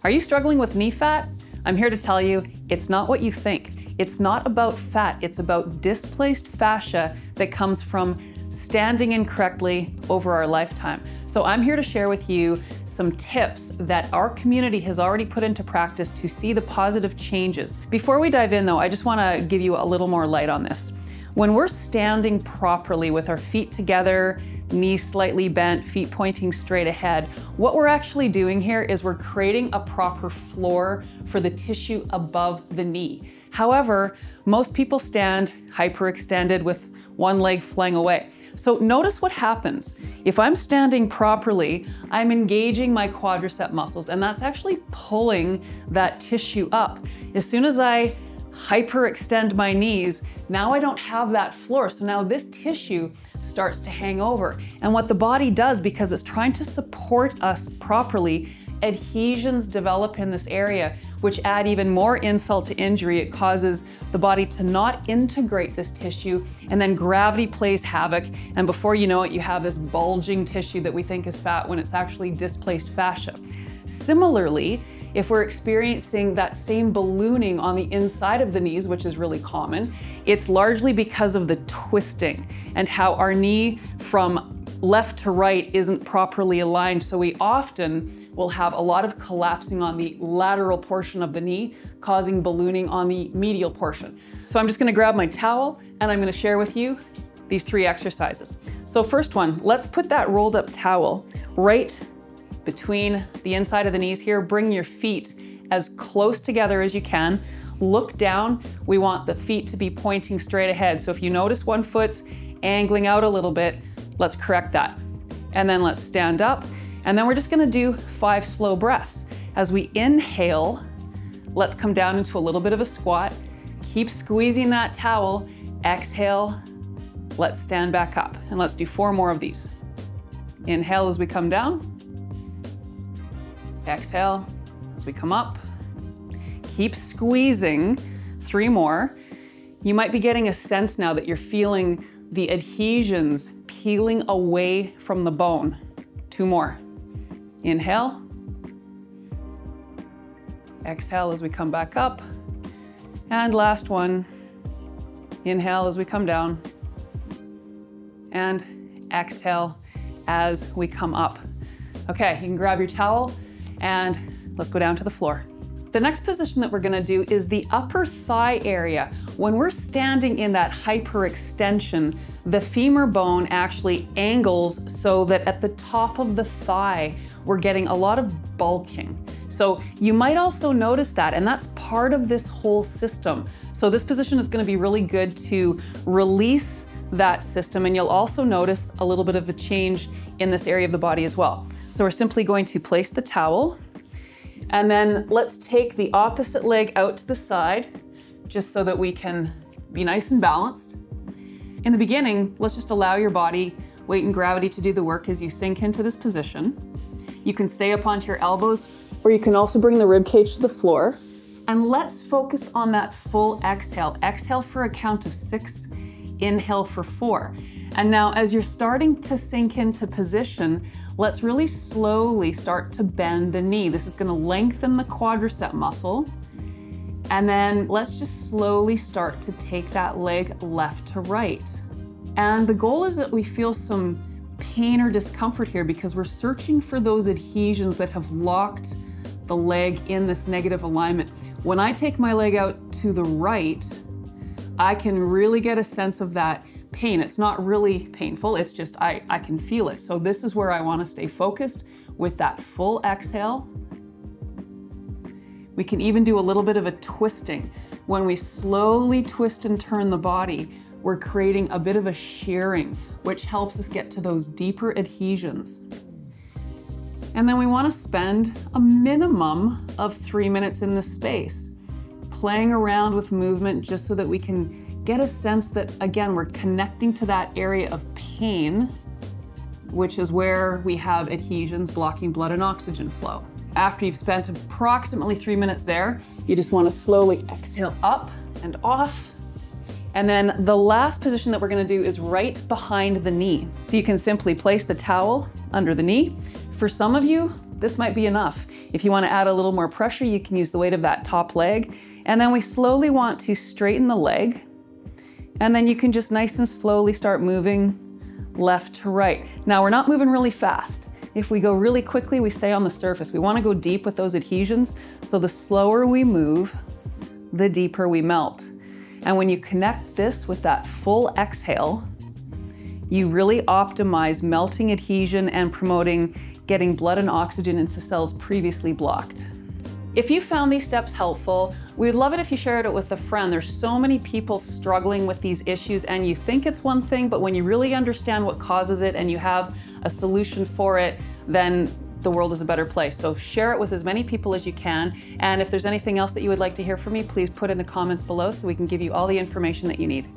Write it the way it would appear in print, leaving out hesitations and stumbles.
Are you struggling with knee fat? I'm here to tell you, it's not what you think. It's not about fat, it's about displaced fascia that comes from standing incorrectly over our lifetime. So I'm here to share with you some tips that our community has already put into practice to see the positive changes. Before we dive in though, I just wanna give you a little more light on this. When we're standing properly with our feet together, knees slightly bent, feet pointing straight ahead, what we're actually doing here is we're creating a proper floor for the tissue above the knee. However, most people stand hyperextended with one leg flying away. So notice what happens. If I'm standing properly, I'm engaging my quadricep muscles, and that's actually pulling that tissue up. As soon as I hyperextend my knees, now I don't have that floor. So now this tissue starts to hang over. And what the body does, because it's trying to support us properly, adhesions develop in this area, which add even more insult to injury. It causes the body to not integrate this tissue, and then gravity plays havoc. And before you know it, you have this bulging tissue that we think is fat when it's actually displaced fascia. Similarly, if we're experiencing that same ballooning on the inside of the knees, which is really common, it's largely because of the twisting and how our knee from left to right isn't properly aligned. So we often will have a lot of collapsing on the lateral portion of the knee, causing ballooning on the medial portion. So I'm just gonna grab my towel and I'm gonna share with you these 3 exercises. So first one, let's put that rolled up towel right between the inside of the knees here. Bring your feet as close together as you can. Look down. We want the feet to be pointing straight ahead. So if you notice one foot's angling out a little bit, let's correct that. And then let's stand up. And then we're just gonna do 5 slow breaths. As we inhale, let's come down into a little bit of a squat. Keep squeezing that towel. Exhale, let's stand back up. And let's do 4 more of these. Inhale as we come down. Exhale as we come up. Keep squeezing. 3 more. You might be getting a sense now that you're feeling the adhesions peeling away from the bone. 2 more. Inhale. Exhale as we come back up. And last one. Inhale as we come down. And exhale as we come up. Okay, you can grab your towel and let's go down to the floor. The next position that we're gonna do is the upper thigh area. When we're standing in that hyperextension, the femur bone actually angles so that at the top of the thigh, we're getting a lot of bulking. So you might also notice that, and that's part of this whole system. So this position is gonna be really good to release that system, and you'll also notice a little bit of a change in this area of the body as well. So we're simply going to place the towel, and then let's take the opposite leg out to the side, just so that we can be nice and balanced. In the beginning, let's just allow your body, weight and gravity to do the work as you sink into this position. You can stay up onto your elbows, or you can also bring the rib cage to the floor. And let's focus on that full exhale. Exhale for a count of 6, inhale for 4. And now as you're starting to sink into position, let's really slowly start to bend the knee. This is gonna lengthen the quadricep muscle. And then let's just slowly start to take that leg left to right. And the goal is that we feel some pain or discomfort here because we're searching for those adhesions that have locked the leg in this negative alignment. When I take my leg out to the right, I can really get a sense of that pain. It's not really painful, it's just I can feel it. So this is where I want to stay focused with that full exhale. We can even do a little bit of a twisting. When we slowly twist and turn the body, we're creating a bit of a shearing, which helps us get to those deeper adhesions. And then we want to spend a minimum of 3 minutes in this space, playing around with movement just so that we can get a sense that, again, we're connecting to that area of pain, which is where we have adhesions blocking blood and oxygen flow. After you've spent approximately 3 minutes there, you just want to slowly exhale up and off. And then the last position that we're going to do is right behind the knee. So you can simply place the towel under the knee. For some of you, this might be enough. If you want to add a little more pressure, you can use the weight of that top leg. And then we slowly want to straighten the leg. And then you can just nice and slowly start moving left to right. Now we're not moving really fast. If we go really quickly, we stay on the surface. We want to go deep with those adhesions. So the slower we move, the deeper we melt. And when you connect this with that full exhale, you really optimize melting adhesion and promoting getting blood and oxygen into cells previously blocked. If you found these steps helpful, we'd love it if you shared it with a friend. There's so many people struggling with these issues, and you think it's one thing, but when you really understand what causes it and you have a solution for it, then the world is a better place. So share it with as many people as you can. And if there's anything else that you would like to hear from me, please put in the comments below so we can give you all the information that you need.